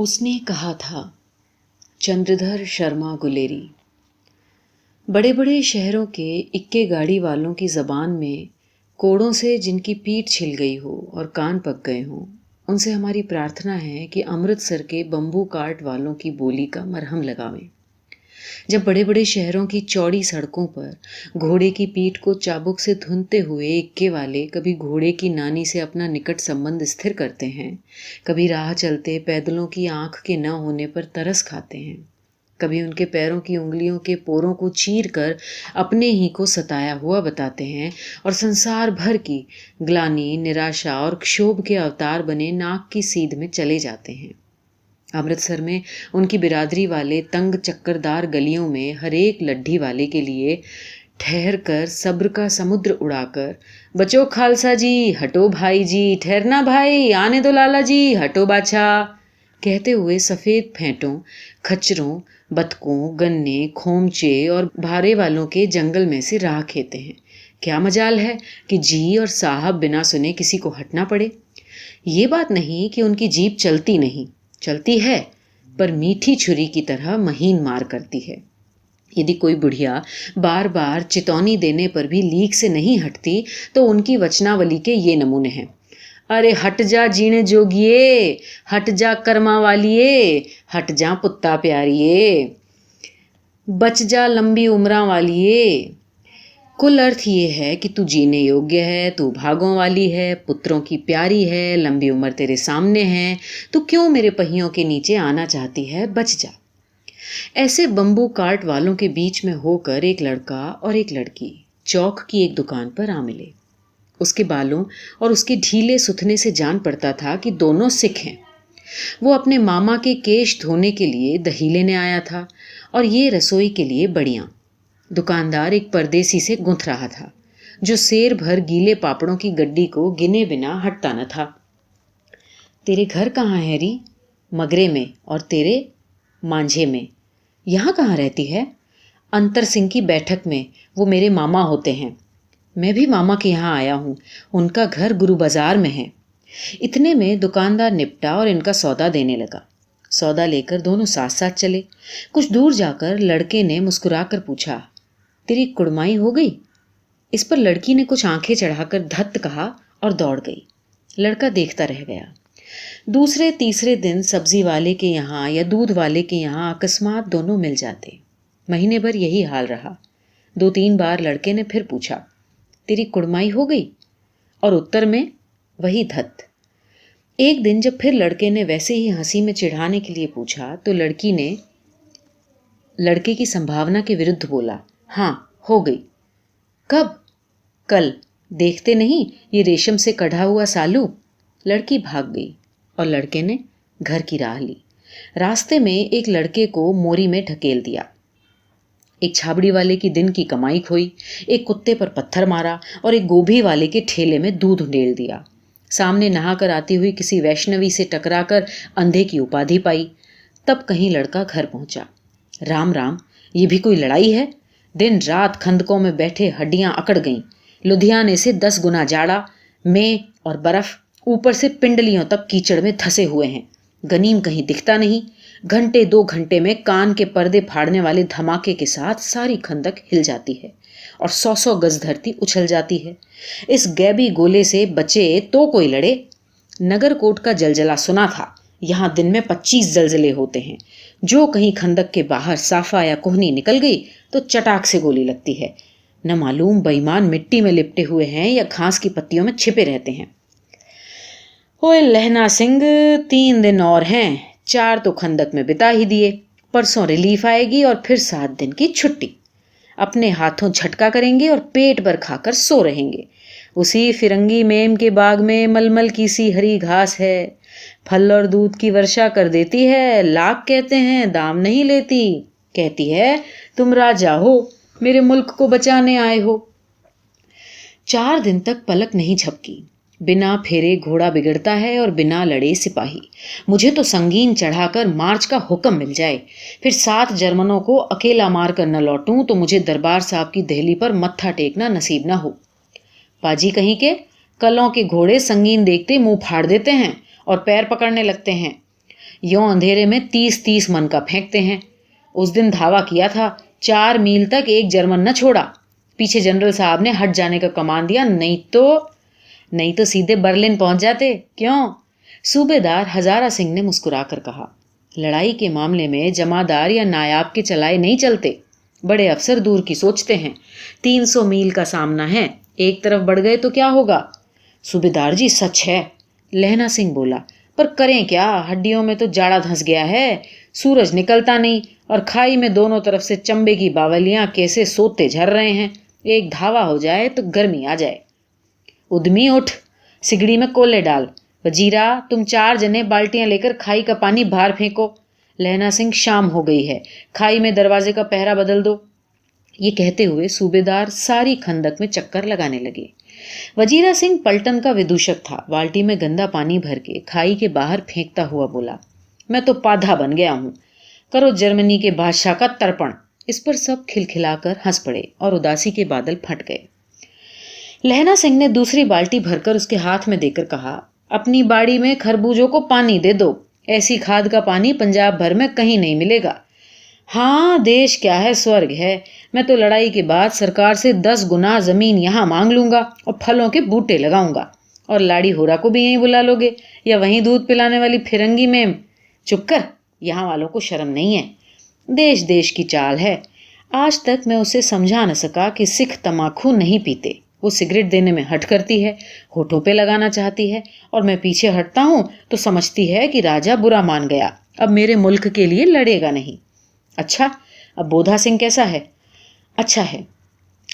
उसने कहा था। चंद्रधर शर्मा गुलेरी। बड़े बड़े शहरों के इक्के गाड़ी वालों की ज़बान में कोड़ों से जिनकी पीठ छिल गई हो और कान पक गए हों, उनसे हमारी प्रार्थना है कि अमृतसर के बम्बू काट वालों की बोली का मरहम लगावें। जब बड़े बड़े शहरों की चौड़ी सड़कों पर घोड़े की पीठ को चाबुक से धुनते हुए इक्के वाले कभी घोड़े की नानी से अपना निकट संबंध स्थिर करते हैं, कभी राह चलते पैदलों की आंख के न होने पर तरस खाते हैं, कभी उनके पैरों की उंगलियों के पोरों को चीर कर अपने ही को सताया हुआ बताते हैं और संसार भर की ग्लानि, निराशा और क्षोभ के अवतार बने नाक की सीध में चले जाते हैं। अमृतसर में उनकी बिरादरी वाले तंग चक्करदार गलियों में हर एक लड्ढी वाले के लिए ठहर कर सब्र का समुद्र उड़ाकर बचो खालसा जी, हटो भाई जी, ठहरना भाई, आने दो लाला जी, हटो बाछा कहते हुए सफ़ेद फेंटों, खच्चरों, बतकों, गन्ने, खोमचे और भारे वालों के जंगल में से राह खेते हैं। क्या मजाल है कि जी और साहब बिना सुने किसी को हटना पड़े। ये बात नहीं कि उनकी जीप चलती नहीं, चलती है, पर मीठी छुरी की तरह महीन मार करती है। यदि कोई बुढ़िया बार बार चितौनी देने पर भी लीक से नहीं हटती तो उनकी वचनावली के ये नमूने हैं। अरे हट जा जीने जोगिए, हट जा कर्मा वालिए, हट जा पुत्ता प्यारिए, बच जा लंबी उम्रा वालिए। कुल अर्थ ये है कि तू जीने योग्य है, तू भागों वाली है, पुत्रों की प्यारी है, लंबी उम्र तेरे सामने है, तू क्यों मेरे पहियों के नीचे आना चाहती है, बच जा। ऐसे बम्बू कार्ट वालों के बीच में होकर एक लड़का और एक लड़की चौक की एक दुकान पर आ मिले। उसके बालों और उसके ढीले सुथने से जान पड़ता था कि दोनों सिख हैं। वो अपने मामा के केश धोने के लिए दही लेने आया था और ये रसोई के लिए बड़ियां। दुकानदार एक परदेसी से गुंथ रहा था जो सेर भर गीले पापड़ों की गड्डी को गिने बिना हटता न था। तेरे घर कहाँ है री? मगरे में। और तेरे? मांझे में। यहाँ कहाँ रहती है? अंतर सिंह की बैठक में, वो मेरे मामा होते हैं। मैं भी मामा के यहाँ आया हूँ, उनका घर गुरु बाजार में है। इतने में दुकानदार निपटा और इनका सौदा देने लगा। सौदा लेकर दोनों साथ साथ चले। कुछ दूर जाकर लड़के ने मुस्कुराकर पूछा, तेरी कुड़माई हो गई? इस पर लड़की ने कुछ आंखें चढ़ाकर धत्त कहा और दौड़ गई। लड़का देखता रह गया। दूसरे तीसरे दिन सब्जी वाले के यहाँ या दूध वाले के यहाँ अकस्मात दोनों मिल जाते। महीने भर यही हाल रहा। 2-3 बार लड़के ने फिर पूछा, तेरी कुड़माई हो गई? और उत्तर में वही धत्त। एक दिन जब फिर लड़के ने वैसे ही हंसी में चिढ़ाने के लिए पूछा तो लड़की ने लड़के की संभावना के विरुद्ध बोला, हाँ हो गई। कब? कल। देखते नहीं ये रेशम से कढ़ा हुआ सालू? लड़की भाग गई और लड़के ने घर की राह ली। रास्ते में एक लड़के को मोरी में ढकेल दिया। एक छाबड़ी वाले की दिन की कमाई खोई, एक कुत्ते पर पत्थर मारा और एक गोभी वाले के ठेले में दूध उंडेल दिया। सामने नहाकर आती हुई किसी वैष्णवी से टकराकर अंधे की उपाधि पाई। तब कहीं लड़का घर पहुंचा। राम राम, ये भी कोई लड़ाई है? दिन रात खंदकों में बैठे हड्डियां अकड़ गईं। लुधियाने से 10 गुना जाड़ा, में और बर्फ, ऊपर से पिंडलियों तक कीचड़ में धंसे हुए हैं। गनीम कहीं दिखता नहीं। घंटे 2 घंटे में कान के पर्दे फाड़ने वाले धमाके के साथ सारी खंदक हिल जाती है और 100-100 गज धरती उछल जाती है। इस गैबी गोले से बचे तो कोई लड़े। नगरकोट का जलजला सुना था। यहाँ दिन में 25 जलजले होते हैं। जो कहीं खंदक के बाहर साफा या कोहनी निकल गई तो चटाक से गोली लगती है। न मालूम बेईमान मिट्टी में लिपटे हुए हैं या घास की पत्तियों में छिपे रहते हैं। ओए लहना सिंह, 3 दिन और हैं, 4 तो खंदक में बिता ही दिए। परसों रिलीफ आएगी और फिर 7 दिन की छुट्टी। अपने हाथों झटका करेंगे और पेट भर खाकर सो रहेंगे। उसी फिरंगी मेम के बाग में मलमल की सी हरी घास है। फल और दूध की वर्षा कर देती है। लाख कहते हैं, दाम नहीं लेती। कहती है तुम राजा हो, मेरे मुल्क को बचाने आए हो। 4 दिन तक पलक नहीं झपकी। बिना फेरे घोड़ा बिगड़ता है और बिना लड़े सिपाही। मुझे तो संगीन चढ़ाकर मार्च का हुक्म मिल जाए, फिर 7 जर्मनों को अकेला मार कर न लौटूं तो मुझे दरबार साहब की दहली पर मत्था टेकना नसीब ना हो। पाजी कहीं के कलों के घोड़े संगीन देखते मुंह फाड़ देते हैं और पैर पकड़ने लगते हैं। यों अंधेरे में 30-30 मन का फेंकते हैं। उस दिन धावा किया था, 4 मील तक एक जर्मन न छोड़ा। पीछे जनरल साहब ने हट जाने का कमान दिया, नहीं तो सीधे बर्लिन पहुंच जाते। क्यों? सूबेदार हजारा सिंह ने मुस्कुराकर कहा, लड़ाई के मामले में जमादार या नायाब के चलाए नहीं चलते। बड़े अफसर दूर की सोचते हैं। 300 मील का सामना है, एक तरफ बढ़ गए तो क्या होगा? सूबेदार जी सच है, लहना सिंह बोला, पर करें क्या, हड्डियों में तो जाड़ा धंस गया है। सूरज निकलता नहीं और खाई में दोनों तरफ से चंबे की बावलियां कैसे सोते झर रहे हैं। एक धावा हो जाए तो गर्मी आ जाए। उद्मी उठ, सिगड़ी में कोले डाल। वजीरा, तुम 4 जने बाल्टियां लेकर खाई का पानी बाहर फेंको। लहना सिंह, शाम हो गई है, खाई में दरवाजे का पहरा बदल दो। ये कहते हुए सूबेदार सारी खंदक में चक्कर लगाने लगे। वजीरा सिंह पलटन का विदूषक था। बाल्टी में गंदा पानी भर के खाई के बाहर फेंकता हुआ बोला, मैं तो पाधा बन गया हूं, करो जर्मनी के बादशाह का तर्पण। इस पर सब खिलखिलाकर हंस पड़े और उदासी के बादल फट गए। लहना सिंह ने दूसरी बाल्टी भरकर उसके हाथ में देकर कहा, अपनी बाड़ी में खरबूजों को पानी दे दो। ऐसी खाद का पानी पंजाब भर में कहीं नहीं मिलेगा। हाँ, देश क्या है, स्वर्ग है। मैं तो लड़ाई के बाद सरकार से 10 गुना जमीन यहाँ मांग लूंगा और फलों के बूटे लगाऊंगा। और लाड़ी होरा को भी यहीं बुला लोगे, या वहीं दूध पिलाने वाली फिरंगी में। चुप कर, यहाँ वालों को शर्म नहीं है। देश देश की चाल है। आज तक मैं उसे समझा न सका कि सिख तमाकू नहीं पीते। वो सिगरेट देने में हट करती है, होठों पे लगाना चाहती है, और मैं पीछे हटता हूं तो समझती है कि राजा बुरा मान गया, अब मेरे मुल्क के लिए लड़ेगा नहीं। अच्छा, अब बोधा सिंह कैसा है? अच्छा है,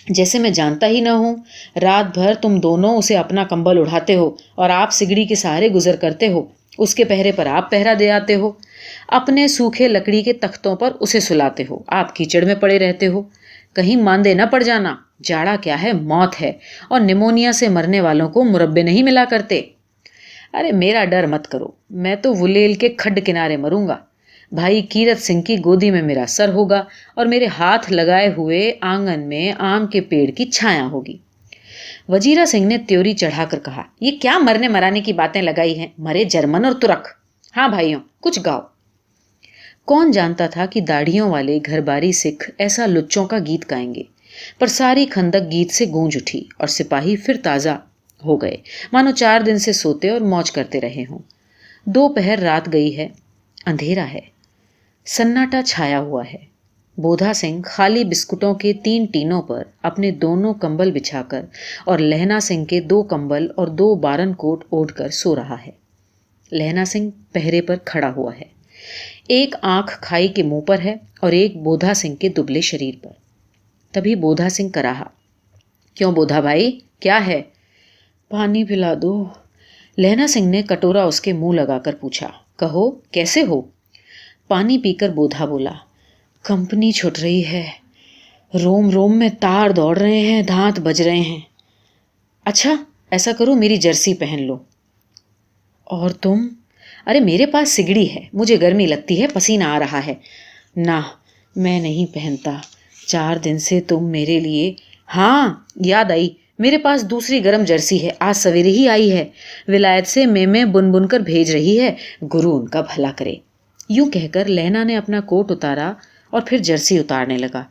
जैसे मैं जानता ही ना हूं। रात भर तुम दोनों उसे अपना कंबल उड़ाते हो और आप सिगड़ी के सहारे गुजर करते हो। उसके पहरे पर आप पहरा दे आते हो। अपने सूखे लकड़ी के तख्तों पर उसे सुलाते हो। आप कीचड़ में पड़े रहते हो। कहीं मांदे न पड़ जाना। जाड़ा क्या है, मौत है, और निमोनिया से मरने वालों को मुरब्बे नहीं मिला करते। अरे मेरा डर मत करो, मैं तो वुलेल के खड्ड किनारे मरूंगा। भाई कीरत सिंह की गोदी में मेरा सर होगा और मेरे हाथ लगाए हुए आंगन में आम के पेड़ की छाया होगी। वजीरा सिंह ने त्योरी चढ़ाकर कहा, ये क्या मरने मराने की बातें लगाई हैं? मरे जर्मन और तुरक। हाँ भाइयों, कुछ गाओ। कौन जानता था कि दाढ़ियों वाले घरबारी सिख ऐसा लुच्चों का गीत गाएंगे। पर सारी खंदक गीत से गूंज उठी और सिपाही फिर ताजा हो गए, मानो 4 दिन से सोते और मौज करते रहे हों। दोपहर रात गई है, अंधेरा है, सन्नाटा छाया हुआ है। बोधा सिंह खाली बिस्कुटों के 3 टीनों पर अपने दोनों कंबल बिछाकर और लहना सिंह के 2 कंबल और 2 बारन कोट ओढ़कर सो रहा है। लहना सिंह पहरे पर खड़ा हुआ है। एक आंख खाई के मुंह पर है और एक बोधा सिंह के दुबले शरीर पर। तभी बोधा सिंह कराहा, क्यों बोधा भाई, क्या है? पानी पिला दो। लहना सिंह ने कटोरा उसके मुंह लगाकर पूछा, कहो कैसे हो? पानी पीकर बोधा बोला, कंपनी छुट रही है, रोम रोम में तार दौड़ रहे हैं, दांत बज रहे हैं। अच्छा, ऐसा करो, मेरी जर्सी पहन लो। और तुम? अरे मेरे पास सिगड़ी है, मुझे गर्मी लगती है, पसीना आ रहा है। ना, मैं नहीं पहनता। 4 दिन से तुम मेरे लिए। हाँ, याद आई, मेरे पास दूसरी गरम जर्सी है, आज सवेरे ही आई है। विलायत से मेमे बुन बुन कर भेज रही है, गुरु उनका भला करे। यूं कहकर लहना ने अपना कोट उतारा और फिर जर्सी उतारने लगा।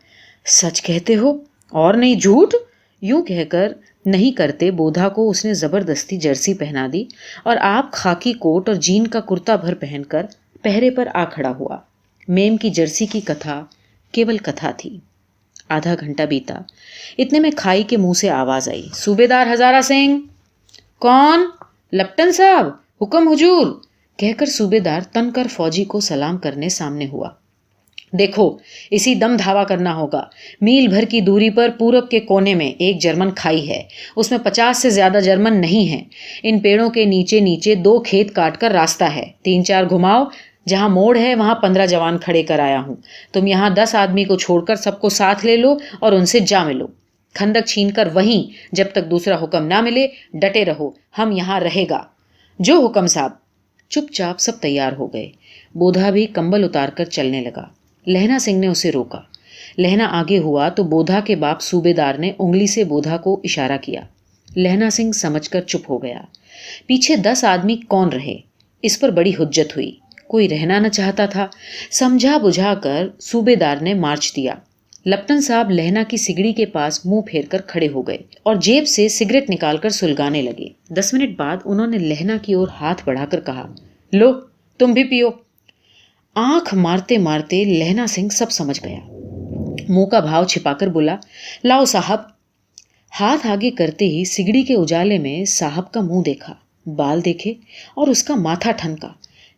सच कहते हो? और नहीं झूठ? यूं कहकर नहीं करते बोधा को उसने जबरदस्ती जर्सी पहना दी और आप खाकी कोट और जीन का कुर्ता भर पहनकर पहरे पर आ खड़ा हुआ। मेम की जर्सी की कथा केवल कथा थी। आधा घंटा बीता। इतने में खाई के मुंह से आवाज आई, सूबेदार हजारा सिंह। कौन? लप्टन साहब, हुक्म हुजूर, कहकर सूबेदार तनकर फौजी को सलाम करने सामने हुआ। देखो, इसी दम धावा करना होगा। मील भर की दूरी पर पूरब के कोने में एक जर्मन खाई है, उसमें 50 से ज्यादा जर्मन नहीं है। इन पेड़ों के नीचे नीचे 2 खेत काट कर रास्ता है, 3-4 घुमाओ, जहां मोड़ है वहां 15 जवान खड़े कर आया हूं। तुम यहां 10 आदमी को छोड़कर सबको साथ ले लो और उनसे जा मिलो। खंदक छीनकर वहीं, जब तक दूसरा हुक्म ना मिले, डटे रहो, हम यहां रहेगा। जो हुक्म साहब। चुपचाप सब तैयार हो गए। बोधा भी कंबल उतारकर चलने लगा। लहना सिंह ने उसे रोका। लहना आगे हुआ तो बोधा के बाप सूबेदार ने उंगली से बोधा को इशारा किया। लहना सिंह समझकर चुप हो गया। पीछे 10 आदमी कौन रहे, इस पर बड़ी हुज्जत हुई। कोई रहना न चाहता था। समझा बुझा कर सूबेदार ने मार्च दिया। लप्टन साहब लहना की सिगड़ी के पास मुंह फेर कर खड़े हो गए और जेब से सिगरेट निकालकर सुलगाने लगे। 10 मिनट बाद उन्होंने लहना की ओर हाथ बढ़ाकर कहा, लो तुम भी पियो। आंख मारते मारते लहना सिंह सब समझ गया। मुंह का भाव छिपाकर बोला, लाओ साहब। हाथ आगे करते ही सिगड़ी के उजाले में साहब का मुंह देखा, बाल देखे और उसका माथा ठनका।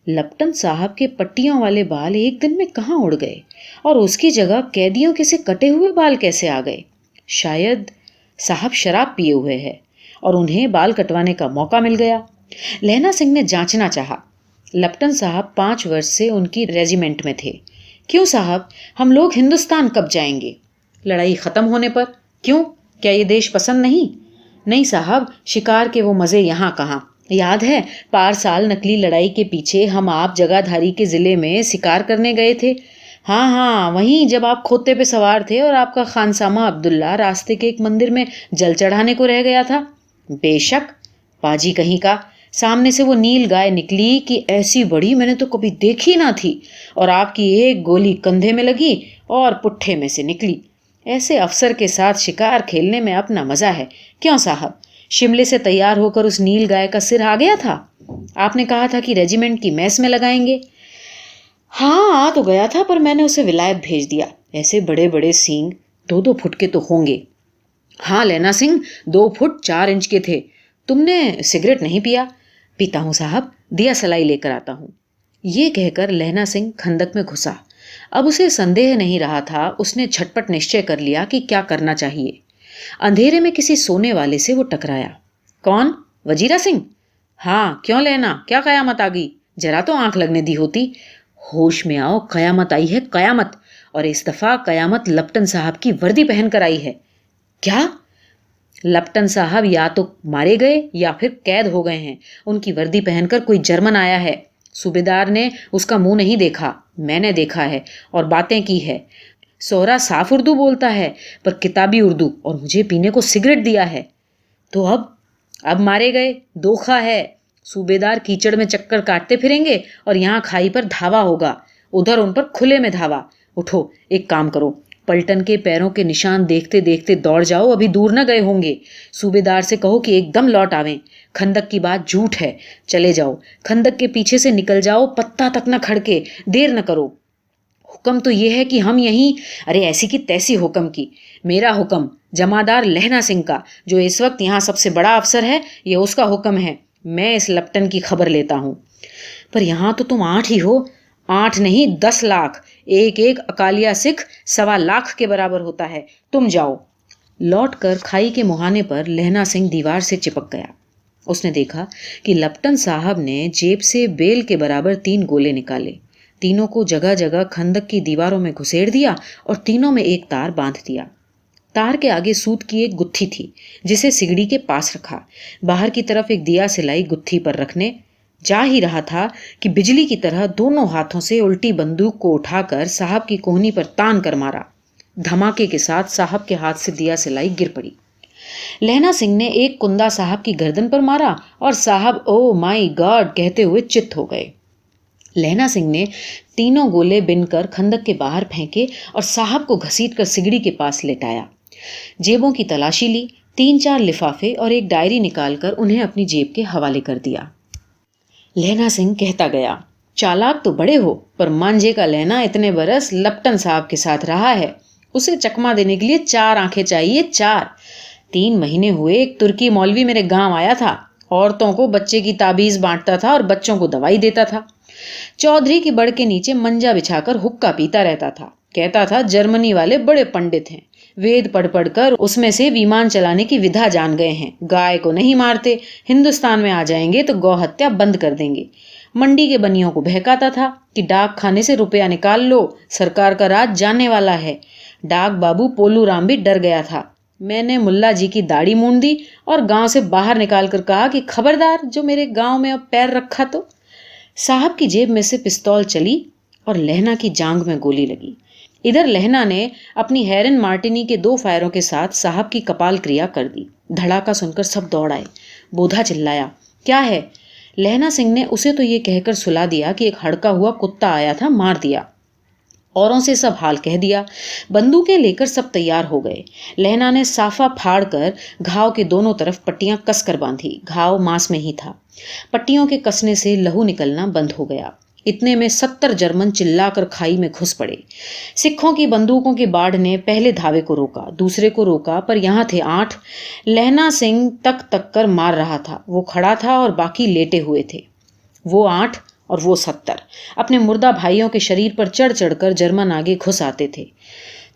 लप्टन साहब के पट्टियों वाले बाल एक दिन में कहाँ उड़ गए और उसकी जगह कैदियों के से कटे हुए बाल कैसे आ गए? शायद साहब शराब पिए हुए हैं और उन्हें बाल कटवाने का मौका मिल गया। लहना सिंह ने जांचना चाहा। लप्टन साहब 5 वर्ष से उनकी रेजिमेंट में थे। क्यों साहब, हम लोग हिंदुस्तान कब जाएंगे? लड़ाई खत्म होने पर। क्यों, क्या ये देश पसंद नहीं? नहीं साहब, शिकार के वो मजे यहाँ कहाँ। याद है, पार साल नकली लड़ाई के पीछे हम आप जगाधारी के जिले में शिकार करने गए थे। हाँ हाँ, वहीं जब आप खोते पे सवार थे और आपका खानसामा अब्दुल्ला रास्ते के एक मंदिर में जल चढ़ाने को रह गया था। बेशक, पाजी कहीं का। सामने से वो नील गाय निकली कि ऐसी बड़ी मैंने तो कभी देखी ना थी, और आपकी एक गोली कंधे में लगी और पुट्ठे में से निकली। ऐसे अफसर के साथ शिकार खेलने में अपना मजा है। क्यों साहब, शिमले से तैयार होकर उस नील गाय का सिर आ गया था? आपने कहा था कि रेजिमेंट की मैस में लगाएंगे। हाँ, आ तो गया था, पर मैंने उसे विलायत भेज दिया। ऐसे बड़े बड़े सींग 2-2 फुट के तो होंगे। हाँ लैना सिंह, 2 फुट 4 इंच के थे। तुमने सिगरेट नहीं पिया? पीता हूँ साहब, दिया सलाई लेकर आता हूँ। ये कहकर लहना सिंह खंदक में घुसा। अब उसे संदेह नहीं रहा था। उसने झटपट निश्चय कर लिया कि क्या करना चाहिए। अंधेरे में किसी सोने वाले से वो टकराया। कौन? वजीरा सिंह? हाँ, क्यों लेना, क्या कयामत आ गई? जरा तो आंख लगने दी होती। होश में आओ, कयामत आई है, कयामत। और इस दफा कयामत लप्टन साहब की वर्दी पहनकर आई है। क्या? लप्टन साहब या तो मारे गए या फिर कैद हो गए हैं। उनकी वर्दी पहनकर कोई जर्मन आया है। सूबेदार ने उसका मुंह नहीं देखा, मैंने देखा है और बातें की है। सोहरा साफ उर्दू बोलता है, पर किताबी उर्दू, और मुझे पीने को सिगरेट दिया है। तो अब मारे गए, दोखा है। सूबेदार कीचड़ में चक्कर काटते फिरेंगे और यहाँ खाई पर धावा होगा। उधर उन पर खुले में धावा। उठो, एक काम करो, पलटन के पैरों के निशान देखते देखते दौड़ जाओ, अभी दूर न गए होंगे। सूबेदार से कहो कि एकदम लौट आवें। खंदक की बात झूठ है, चले जाओ। खंदक के पीछे से निकल जाओ, पत्ता तक न खड़के, देर न करो। हुक्म तो ये है कि हम यहीं। अरे ऐसी की तैसी हुक्म की। मेरा हुक्म, जमादार लहना सिंह का, जो इस वक्त यहाँ सबसे बड़ा अफसर है, ये उसका हुक्म है। मैं इस लप्टन की खबर लेता हूँ। पर यहाँ तो तुम 8 ही हो। 8 नहीं, 10 लाख। एक एक अकालिया सिख 1.25 लाख के बराबर होता है। तुम जाओ। लौटकर खाई के मुहाने पर लहना सिंह दीवार से चिपक गया। उसने देखा कि लप्टन साहब ने जेब से बेल के बराबर 3 गोले निकाले। तीनों को जगह जगह खंदक की दीवारों में घुसेड़ दिया और तीनों में एक तार बांध दिया। तार के आगे सूत की एक गुत्थी थी, जिसे सिगड़ी के पास रखा। बाहर की तरफ एक दिया सिलाई गुत्थी पर रखने जा ही रहा था कि बिजली की तरह दोनों हाथों से उल्टी बंदूक को उठाकर साहब की कोहनी पर तान कर मारा। धमाके के साथ साहब के हाथ से दिया सिलाई गिर पड़ी। लहना सिंह ने एक कुंदा साहब की गर्दन पर मारा और साहब ओ माय गॉड कहते हुए चित्त हो गए। लहना सिंह ने तीनों गोले बिनकर खंदक के बाहर फेंके और साहब को घसीटकर सिगड़ी के पास लेटाया। जेबों की तलाशी ली, 3-4 लिफाफे और एक डायरी निकालकर उन्हें अपनी जेब के हवाले कर दिया। लहना सिंह कहता गया, चालाक तो बड़े हो, पर मांझे का लहना इतने बरस लप्टन साहब के साथ रहा है। उसे चकमा देने के लिए 4 आंखें चाहिए, 4। 3 महीने हुए एक तुर्की मौलवी मेरे गांव आया था। औरतों को बच्चे की ताबीज बांटता था और बच्चों को दवाई देता था। चौधरी की बड़ के नीचे मंजा बिछाकर हुक्का पीता रहता था। कहता था जर्मनी वाले बड़े पंडित हैं, वेद पढ़ पढ़कर उसमें से विमान चलाने की विधा जान गए हैं। गाय को नहीं मारते, हिंदुस्तान में आ जाएंगे तो गौ हत्या बंद कर देंगे। मंडी के बनियों को बहकाता था कि डाक खाने से रुपया निकाल लो, सरकार का राज जाने वाला है। डाक बाबू पोलू राम भी डर गया था। मैंने मुल्ला जी की दाढ़ी मूंद दी और गांव से बाहर निकाल कर कहा कि खबरदार जो मेरे गांव में अब पैर रखा तो। साहब की जेब में से पिस्तौल चली और लहना की जांघ में गोली लगी। इधर लहना ने अपनी हेरन मार्टिनी के 2 फायरों के साथ साहब की कपाल क्रिया कर दी। धड़ाका सुनकर सब दौड़ आए। बोधा चिल्लाया, क्या है? लहना सिंह ने उसे तो ये कहकर सुला दिया कि एक हड़का हुआ कुत्ता आया था, मार दिया। औरों से सब हाल कह दिया। बंदूकें लेकर सब तैयार हो गए। लहना ने साफा फाड़ कर घाव के दोनों तरफ पट्टियां कसकर बांधी। घाव मांस में ही था। पट्टियों के कसने से लहू निकलना बंद हो गया। इतने में 70 जर्मन चिल्लाकर खाई में घुस पड़े। सिखों की बंदूकों की बाढ़ ने पहले धावे को रोका, दूसरे को रोका, पर यहाँ थे 8। लहना सिंह तक तक कर मार रहा था। वो खड़ा था और बाकी लेटे हुए थे। वो 8 और वो 70 अपने मुर्दा भाइयों के शरीर पर चढ़ चढ़कर जर्मन आगे घुस आते थे।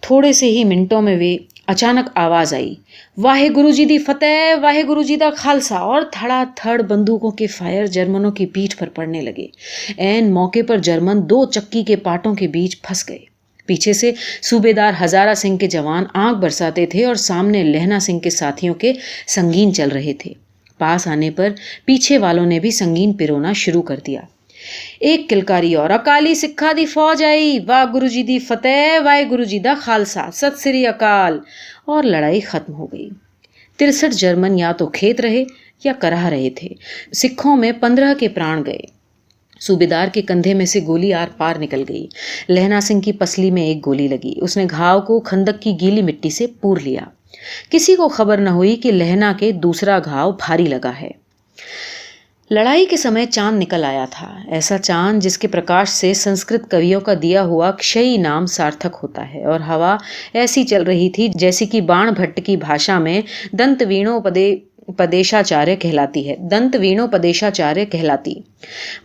थोड़े से ही मिनटों में वे अचानक आवाज आई, वाहेगुरु जी दी फतेह, वाहेगुरु जी दा खालसा, और धड़ाधड़ बंदूकों के फायर जर्मनों की पीठ पर पड़ने लगे। ऐन मौके पर जर्मन 2 चक्की के पाटों के बीच फंस गए। पीछे से सूबेदार हजारा सिंह के जवान आंख बरसाते थे और सामने लहना सिंह के साथियों के संगीन चल रहे थे। पास आने पर पीछे वालों ने भी संगीन पिरोना शुरू कर दिया। एक किलकारी और, अकाली सिखा दी फौज आई, वाह गुरु जी दी फतेह, वाहे गुरु जी दा खालसा, सत श्री अकाल, और लड़ाई खत्म हो गई। 63 जर्मन या तो खेत रहे या कराह रहे थे। सिखों में 15 के प्राण गए। सूबेदार के कंधे में से गोली आर पार निकल गई। लहना सिंह की पसली में एक गोली लगी। उसने घाव को खंदक की गीली मिट्टी से पूर लिया। किसी को खबर न हुई कि लहना के दूसरा घाव भारी लगा है। लड़ाई के समय चांद निकल आया था, ऐसा चांद जिसके प्रकाश से संस्कृत कवियों का दिया हुआ क्षयी नाम सार्थक होता है, और हवा ऐसी चल रही थी जैसी कि बाण भट्ट की भाषा में दंत वीणोपदेशाचार्य कहलाती।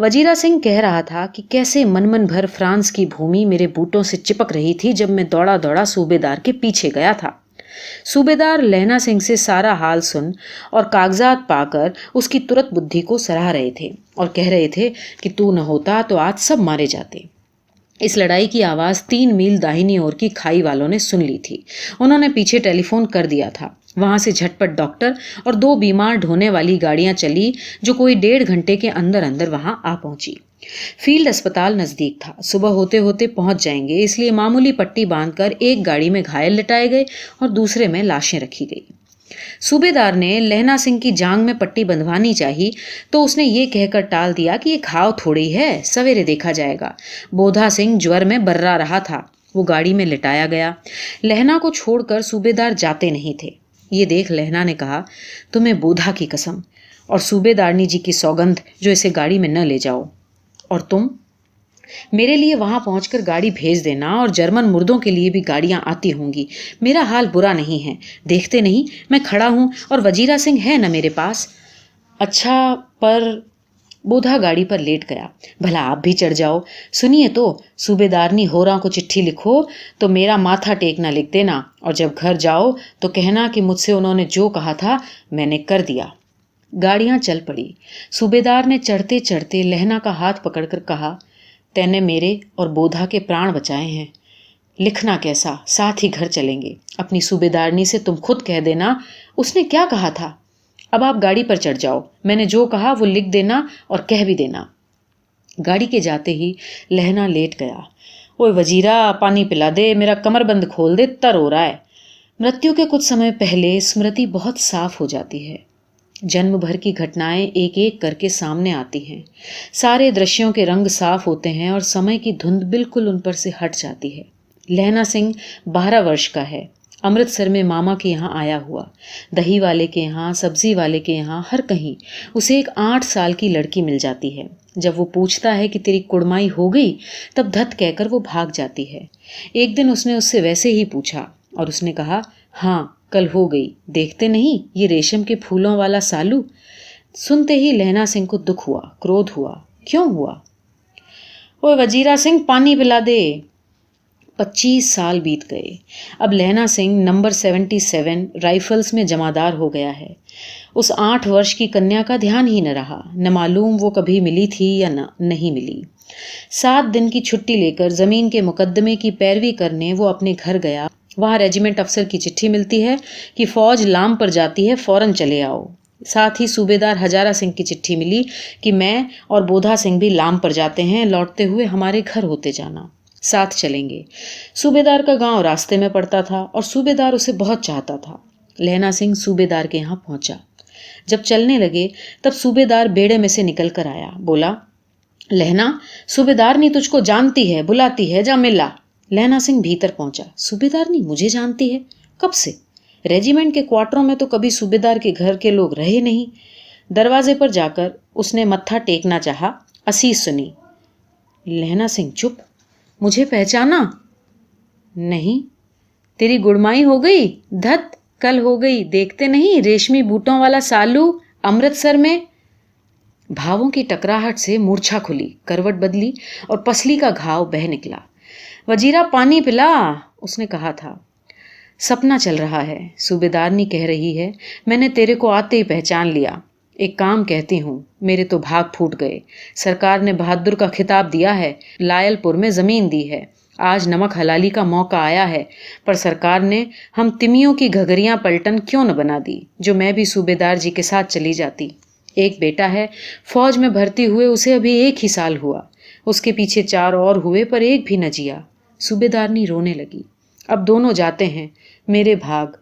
वजीरा सिंह कह रहा था कि कैसे मन भर फ्रांस की भूमि मेरे बूटों से चिपक रही थी जब मैं दौड़ा दौड़ा सूबेदार के पीछे गया था। सूबेदार लहना सिंह से सारा हाल सुन और कागजात पाकर उसकी तुरंत बुद्धि को सराह रहे थे और कह रहे थे कि तू न होता तो आज सब मारे जाते। इस लड़ाई की आवाज़ 3 मील दाहिनी ओर की खाई वालों ने सुन ली थी। उन्होंने पीछे टेलीफोन कर दिया था। वहां से झटपट डॉक्टर और 2 बीमार ढोने वाली गाड़ियां चली जो कोई 1.5 घंटे के अंदर अंदर वहां आ पहुंची। फील्ड अस्पताल नजदीक था। सुबह होते होते पहुंच जाएंगे, इसलिए मामूली पट्टी बांधकर एक गाड़ी में घायल लिटाए गए और दूसरे में लाशें रखी गई। सूबेदार ने लहना सिंह की जांग में पट्टी बंधवानी चाहिए तो उसने ये कहकर टाल दिया कि ये घाव थोड़ी है, सवेरे देखा जाएगा। बोधा सिंह ज्वर में बर्रा रहा था। वो गाड़ी में लिटाया गया। लहना को छोड़कर सूबेदार जाते नहीं थे। ये देख लहना ने कहा, तुम्हें बोधा की कसम और सूबेदारनी जी की सौगंध जो इसे गाड़ी में न ले जाओ। और तुम मेरे लिए वहां पहुंचकर गाड़ी भेज देना, और जर्मन मुर्दों के लिए भी गाड़ियां आती होंगी। मेरा हाल बुरा नहीं है, देखते नहीं मैं खड़ा हूं और वजीरा सिंह है ना मेरे पास। अच्छा, पर बोधा गाड़ी पर लेट गया। भला आप भी चढ़ जाओ। सुनिए तो, सूबेदारनी होरा को चिट्ठी लिखो तो मेरा माथा टेकना लिख देना, और जब घर जाओ तो कहना कि मुझसे उन्होंने जो कहा था मैंने कर दिया। गाड़ियां चल पड़ी। सूबेदार ने चढ़ते चढ़ते लहना का हाथ पकड़कर कहा, तैने मेरे और बोधा के प्राण बचाए हैं। लिखना कैसा, साथ ही घर चलेंगे। अपनी सूबेदारनी से तुम खुद कह देना उसने क्या कहा था। अब आप गाड़ी पर चढ़ जाओ। मैंने जो कहा वो लिख देना और कह भी देना। गाड़ी के जाते ही लहना लेट गया। ओए वजीरा, पानी पिला दे, मेरा कमरबंद खोल दे, तर हो रहा है। मृत्यु के कुछ समय पहले स्मृति बहुत साफ हो जाती है। जन्म भर की घटनाएं एक एक करके सामने आती हैं। सारे दृश्यों के रंग साफ होते हैं और समय की धुंध बिल्कुल उन पर से हट जाती है। लहना सिंह 12 वर्ष का है। अमृतसर में मामा के यहाँ आया हुआ। दही वाले के यहाँ, सब्जी वाले के यहाँ, हर कहीं उसे एक 8 साल की लड़की मिल जाती है। जब वो पूछता है कि तेरी कुड़माई हो गई, तब धत कहकर वो भाग जाती है। एक दिन उसने उससे वैसे ही पूछा और उसने कहा, हाँ कल हो गई। देखते नहीं ये रेशम के फूलों वाला सालू। सुनते ही लहना सिंह को दुख हुआ, क्रोध हुआ। क्यों हुआ? ओए वजीरा सिंह, पानी पिला दे। 25 साल बीत गए। अब लहना सिंह नंबर 77 राइफल्स में जमादार हो गया है। उस 8 वर्ष की कन्या का ध्यान ही न रहा। न मालूम वो कभी मिली थी या नहीं मिली। 7 दिन की छुट्टी लेकर जमीन के मुकदमे की पैरवी करने वो अपने घर गया। वहाँ रेजिमेंट अफसर की चिट्ठी मिलती है कि फौज लाम पर जाती है, फौरन चले आओ। साथ ही सूबेदार हजारा सिंह की चिट्ठी मिली कि मैं और बोधा सिंह भी लाम पर जाते हैं, लौटते हुए हमारे घर होते जाना, साथ चलेंगे। सूबेदार का गांव रास्ते में पड़ता था और सूबेदार उसे बहुत चाहता था। लहना सिंह सूबेदार के यहाँ पहुंचा। जब चलने लगे तब सूबेदार बेड़े में से निकल कर आया। बोला, लहना, सूबेदारनी तुझको जानती है, बुलाती है, जा मिला। लहना सिंह भीतर पहुंचा। सूबेदारनी मुझे जानती है? कब से? रेजिमेंट के क्वार्टरों में तो कभी सूबेदार के घर के लोग रहे नहीं। दरवाजे पर जाकर उसने मत्था टेकना चाहा, असीस सुनी। लहना सिंह चुप। मुझे पहचाना? नहीं। तेरी गुड़माई हो गई? धत, कल हो गई। देखते नहीं, रेशमी बूटों वाला सालू अमृतसर में। भावों की टकराहट से मूर्छा खुली, करवट बदली और पसली का घाव बह निकला। वजीरा पानी पिला, उसने कहा था। सपना चल रहा है, सूबेदारनी कह रही है। मैंने तेरे को आते ही पहचान लिया। एक काम कहती हूँ, मेरे तो भाग फूट गए। सरकार ने बहादुर का खिताब दिया है, लायलपुर में ज़मीन दी है। आज नमक हलाली का मौका आया है, पर सरकार ने हम तिमियों की घघरियाँ पलटन क्यों न बना दी, जो मैं भी सूबेदार जी के साथ चली जाती। एक बेटा है, फौज में भर्ती हुए उसे अभी 1 ही साल हुआ। उसके पीछे 4 और हुए, पर एक भी न जिया। सूबेदारनी रोने लगी। अब दोनों जाते हैं, मेरे भाग।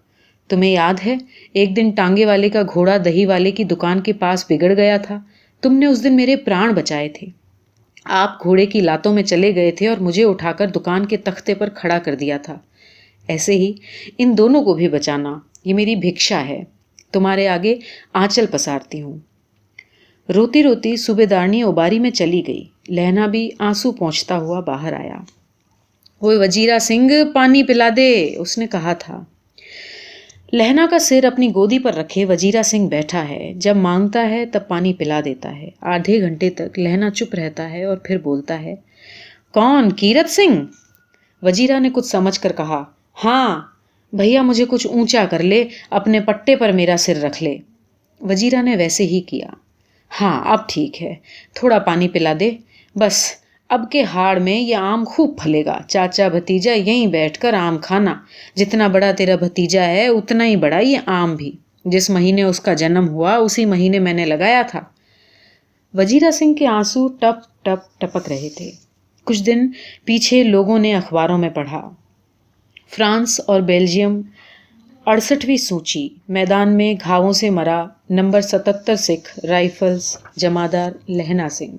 तुम्हें याद है, एक दिन टांगे वाले का घोड़ा दही वाले की दुकान के पास बिगड़ गया था। तुमने उस दिन मेरे प्राण बचाए थे। आप घोड़े की लातों में चले गए थे और मुझे उठाकर दुकान के तख्ते पर खड़ा कर दिया था। ऐसे ही इन दोनों को भी बचाना, ये मेरी भिक्षा है। तुम्हारे आगे आंचल पसारती हूँ। रोती रोती सूबेदारनी उबारी में चली गई। लहना भी आंसू पोंछता हुआ बाहर आया। वो वजीरा सिंह, पानी पिला दे, उसने कहा था। लहना का सिर अपनी गोदी पर रखे वजीरा सिंह बैठा है। जब मांगता है तब पानी पिला देता है। आधे घंटे तक लहना चुप रहता है और फिर बोलता है, कौन, कीरत सिंह? वजीरा ने कुछ समझ कर कहा, हाँ भैया, मुझे कुछ ऊंचा कर ले, अपने पट्टे पर मेरा सिर रख ले। वजीरा ने वैसे ही किया। हाँ, अब ठीक है, थोड़ा पानी पिला दे बस। अब के हाड़ में ये आम खूब फलेगा। चाचा भतीजा यहीं बैठकर आम खाना। जितना बड़ा तेरा भतीजा है उतना ही बड़ा ये आम भी। जिस महीने उसका जन्म हुआ उसी महीने मैंने लगाया था। वजीरा सिंह के आंसू टप टप टपक रहे थे। कुछ दिन पीछे लोगों ने अखबारों में पढ़ा, फ्रांस और बेल्जियम 68वीं सूची, मैदान में घावों से मरा नंबर 77 सिख राइफल्स, जमादार लहना सिंह।